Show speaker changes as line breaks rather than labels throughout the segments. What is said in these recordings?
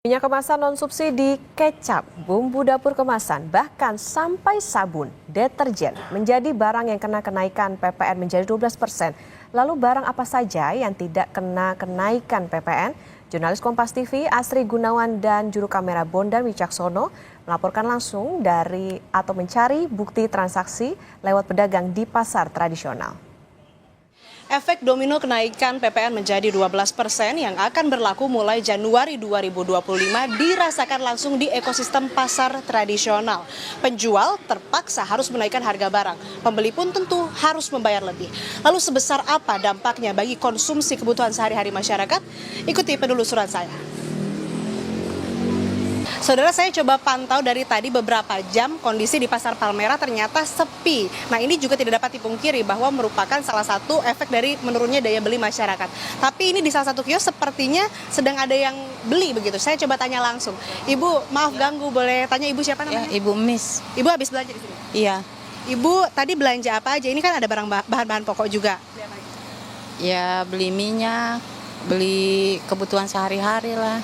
Minyak kemasan non-subsidi, kecap, bumbu dapur kemasan, bahkan sampai sabun, deterjen menjadi barang yang kena kenaikan PPN menjadi 12%. Lalu barang apa saja yang tidak kena kenaikan PPN? Jurnalis Kompas TV Asri Gunawan dan juru kamera Bondan Wicaksono melaporkan langsung dari atau mencari bukti transaksi lewat pedagang di pasar tradisional.
Efek domino kenaikan PPN menjadi 12% yang akan berlaku mulai Januari 2025 dirasakan langsung di ekosistem pasar tradisional. Penjual terpaksa harus menaikkan harga barang, pembeli pun tentu harus membayar lebih. Lalu sebesar apa dampaknya bagi konsumsi kebutuhan sehari-hari masyarakat? Ikuti penelusuran saya. Saudara, saya coba pantau dari tadi beberapa jam kondisi di Pasar Palmerah ternyata sepi. Nah, ini juga tidak dapat dipungkiri bahwa merupakan salah satu efek dari menurunnya daya beli masyarakat. Tapi ini di salah satu kios sepertinya sedang ada yang beli begitu. Saya coba tanya langsung. Ibu, maaf ganggu, boleh tanya Ibu siapa namanya?
Ya, Ibu Miss.
Ibu habis belanja di sini?
Iya.
Ibu tadi belanja apa aja? Ini kan ada bahan-bahan pokok juga.
Ya, beli minyak, beli kebutuhan sehari-hari lah.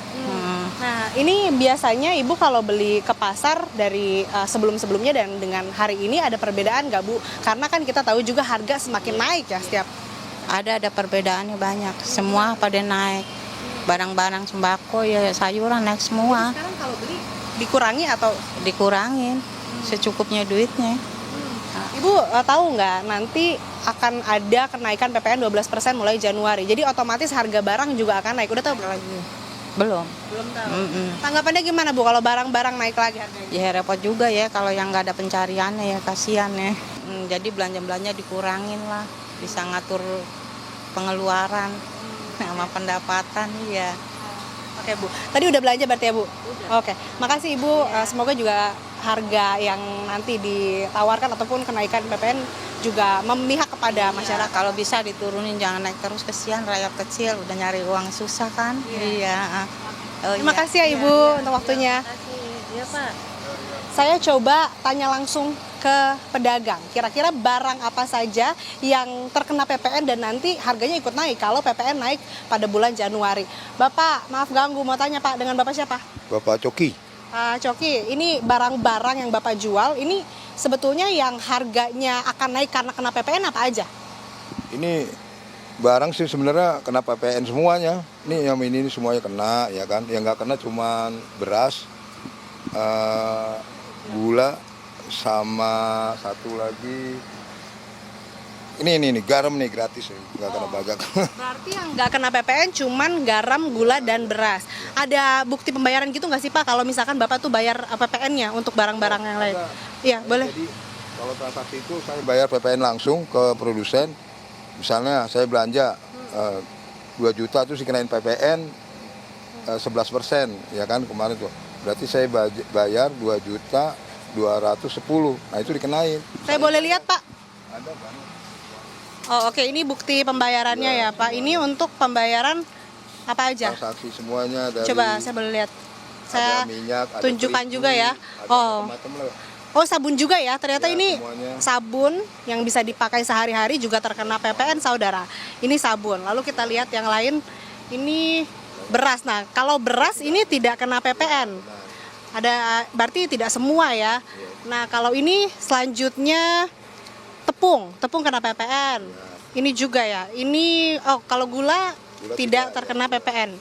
Nah, ini biasanya Ibu kalau beli ke pasar dari sebelum-sebelumnya dan dengan hari ini ada perbedaan nggak Bu? Karena kan kita tahu juga harga semakin naik ya setiap.
Ada perbedaannya banyak. Semua pada naik. Barang-barang sembako ya sayuran naik semua.
Sekarang kalau beli dikurangi atau?
Dikurangin secukupnya duitnya.
Ibu tahu nggak nanti akan ada kenaikan PPN 12% mulai Januari. Jadi otomatis harga barang juga akan naik. Udah tahu berapa lagi?
Belum
Tahu.
Mm-mm.
Tanggapannya gimana Bu kalau barang-barang naik lagi harganya?
Ya repot juga ya kalau yang nggak ada pencariannya ya, kasihan ya. Jadi belanja-belanja dikurangin lah, bisa ngatur pengeluaran sama pendapatan ya.
Oke Bu, tadi udah belanja berarti ya Bu? Udah. Oke, makasih Ibu. Semoga juga harga yang nanti ditawarkan ataupun kenaikan PPN juga memihak kepada masyarakat.
Kalau bisa diturunin, jangan naik terus, kesian rakyat kecil udah nyari uang susah kan. Iya.
Terima kasih ya Ibu untuk waktunya.
Iya Pak.
Saya coba tanya langsung ke pedagang, kira-kira barang apa saja yang terkena PPN dan nanti harganya ikut naik kalau PPN naik pada bulan Januari. Bapak, maaf ganggu, mau tanya Pak, dengan Bapak siapa?
Bapak Coki.
Pak Coki, ini barang-barang yang Bapak jual, ini sebetulnya yang harganya akan naik karena kena PPN apa aja?
Ini barang sih sebenarnya kena PPN semuanya. Ini yang ini semuanya kena ya kan. Yang nggak kena cuman beras, gula, sama satu lagi. Ini garam nih gratis nih, nggak kena pajak.
Berarti yang nggak kena PPN cuman garam, gula, dan beras. Ada bukti pembayaran gitu nggak sih Pak kalau misalkan Bapak tuh bayar PPN-nya untuk barang-barang yang lain? Iya, boleh.
Jadi kalau transaksi itu saya bayar PPN langsung ke produsen. Misalnya saya belanja 2 juta terus dikenain PPN 11%, ya kan kemarin tuh. Berarti saya bayar 2 juta 210. Nah itu dikenain.
Saya boleh lihat Pak?
Ada banget.
Oh oke, ini bukti pembayarannya ya Pak. Ini untuk pembayaran apa aja?
Transaksi semuanya dari.
Coba saya boleh lihat. Saya
ada minyak, ada
tunjukkan
terigu,
juga ya.
ada
Oh.
macam-macam lah.
Oh sabun juga ya, ternyata
Ya,
ini
semuanya.
sabun yang bisa dipakai sehari-hari juga terkena PPN saudara. Ini sabun, lalu kita lihat yang lain, ini beras. Nah kalau beras ini tidak kena PPN, ada berarti tidak semua ya. Nah kalau ini selanjutnya tepung kena PPN. Ini juga ya, ini kalau gula tidak terkena PPN.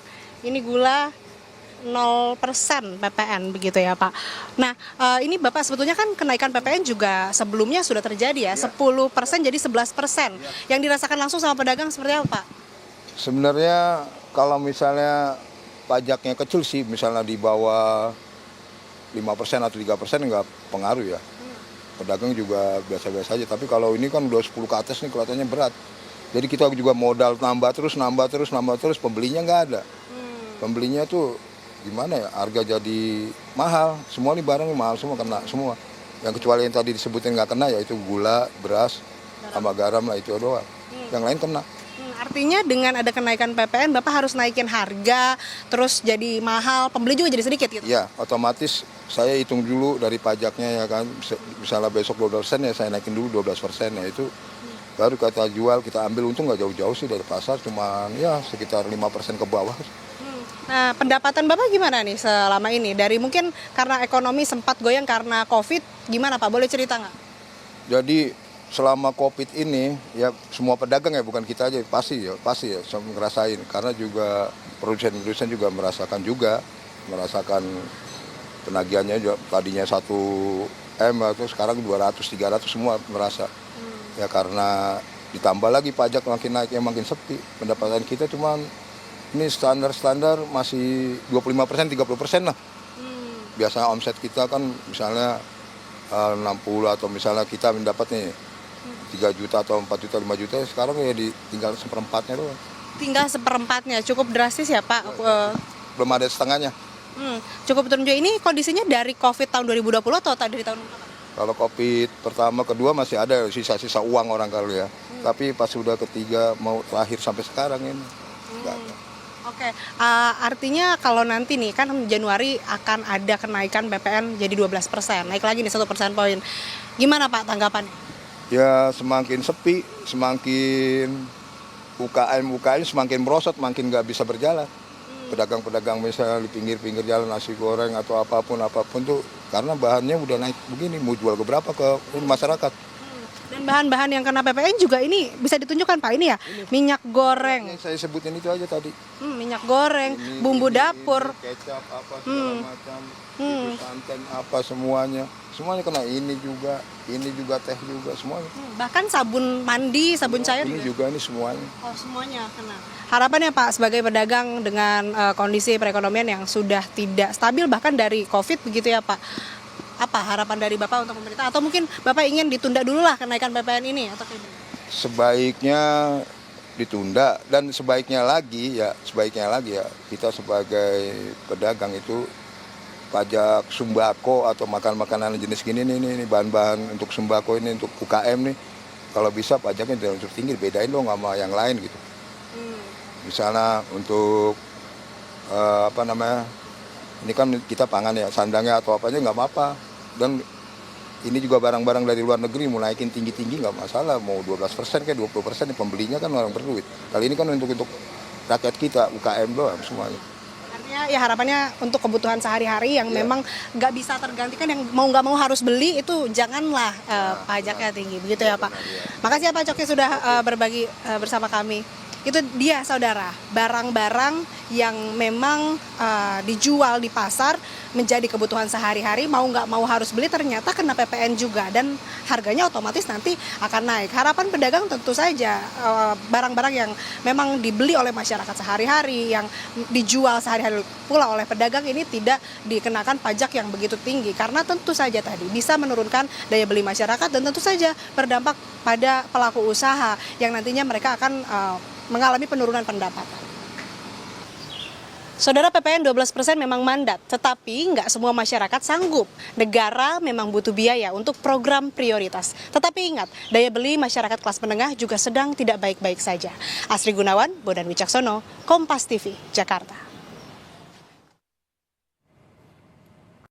Ini gula 0% PPN begitu ya Pak. Nah ini Bapak sebetulnya kan kenaikan PPN juga sebelumnya sudah terjadi ya, 10% jadi 11%. Yang dirasakan langsung sama pedagang seperti apa Pak?
Sebenarnya kalau misalnya pajaknya kecil sih, misalnya di bawah 5% atau 3% nggak pengaruh ya. Pedagang juga biasa-biasa aja, tapi kalau ini kan udah 10 ke atas nih kelihatannya berat. Jadi kita juga modal nambah terus, pembelinya nggak ada. Pembelinya tuh gimana ya, harga jadi mahal. Semua nih barang mahal semua, kena semua. Yang kecuali yang tadi disebutin nggak kena yaitu gula, beras, sama garam lah, itu doang. Yang lain kena.
Artinya dengan ada kenaikan PPN Bapak harus naikin harga, terus jadi mahal, pembeli juga jadi sedikit gitu?
Ya, otomatis saya hitung dulu dari pajaknya ya kan. Misalnya besok 12% ya saya naikin dulu 12% ya itu. Baru kita jual, kita ambil untung nggak jauh-jauh sih dari pasar, cuman ya sekitar 5% ke bawah.
Nah, pendapatan Bapak gimana nih selama ini? Dari mungkin karena ekonomi sempat goyang karena COVID, gimana Pak? Boleh cerita nggak?
Jadi selama COVID ini ya semua pedagang ya, bukan kita aja, pasti ya semua ngerasain, karena juga produsen juga merasakan penagihannya juga, tadinya 1 M atau sekarang 200-300 semua merasa. Ya karena ditambah lagi pajak makin naiknya makin sepi, pendapatan kita cuman ini standar masih 25%, 30% lah. Biasanya omset kita kan misalnya 60, atau misalnya kita mendapat nih 3 juta atau 4 juta, 5 juta, sekarang ya tinggal seperempatnya doang.
Tinggal seperempatnya, cukup drastis ya Pak?
Belum ada setengahnya.
Cukup turun juga. Ini kondisinya dari COVID tahun 2020 atau dari tahun berapa?
Kalau COVID pertama, kedua masih ada sisa-sisa uang orang kali ya. Tapi pas sudah ketiga mau terakhir sampai sekarang ini nggak ada.
Oke, artinya kalau nanti nih kan Januari akan ada kenaikan PPN jadi 12%, naik lagi nih 1 persen poin. Gimana Pak tanggapannya?
Ya semakin sepi, semakin UKM semakin merosot, makin nggak bisa berjalan. Pedagang-pedagang misalnya di pinggir-pinggir jalan, nasi goreng atau apapun tuh, karena bahannya udah naik begini, mau jual ke berapa ke masyarakat.
Dan bahan-bahan yang kena PPN juga ini bisa ditunjukkan Pak, ini ya, minyak goreng.
Yang saya sebutin itu aja tadi.
Minyak goreng, bumbu dapur.
Kecap apa segala macam, itu santan apa semuanya kena, ini juga teh juga semuanya.
Bahkan sabun mandi, sabun cair
Ini juga ini semuanya.
Oh, semuanya kena. Harapannya Pak sebagai pedagang dengan kondisi perekonomian yang sudah tidak stabil bahkan dari COVID begitu ya Pak. Apa harapan dari Bapak untuk pemerintah, atau mungkin Bapak ingin ditunda dulu lah kenaikan PPN ini atau gimana?
Sebaiknya ditunda, dan sebaiknya lagi ya kita sebagai pedagang itu pajak sembako atau makanan jenis gini nih bahan-bahan untuk sembako ini, untuk UKM nih, kalau bisa pajaknya jangan unsur tinggi, bedain dong sama yang lain gitu. Misalnya untuk ini kan kita pangan ya, sandangnya atau apanya nggak apa-apa, dan ini juga barang-barang dari luar negeri mau naikin tinggi-tinggi nggak masalah, mau 12% kayak 20%, pembelinya kan orang berduit. Kali ini kan untuk rakyat kita, UKM doang semuanya.
Artinya ya harapannya untuk kebutuhan sehari-hari yang memang nggak bisa tergantikan, yang mau nggak mau harus beli, itu janganlah pajaknya tinggi, begitu ya Pak. Makasih ya Pak Coki sudah berbagi bersama kami. Itu dia saudara, barang-barang yang memang dijual di pasar menjadi kebutuhan sehari-hari, mau nggak mau harus beli, ternyata kena PPN juga, dan harganya otomatis nanti akan naik. Harapan pedagang tentu saja barang-barang yang memang dibeli oleh masyarakat sehari-hari, yang dijual sehari-hari pula oleh pedagang ini tidak dikenakan pajak yang begitu tinggi, karena tentu saja tadi bisa menurunkan daya beli masyarakat dan tentu saja berdampak pada pelaku usaha yang nantinya mereka akan mengalami penurunan pendapatan. Saudara, PPN 12% memang mandat, tetapi nggak semua masyarakat sanggup. Negara memang butuh biaya untuk program prioritas. Tetapi ingat, daya beli masyarakat kelas menengah juga sedang tidak baik-baik saja. Asri Gunawan, Bondan Wicaksono, Kompas TV, Jakarta.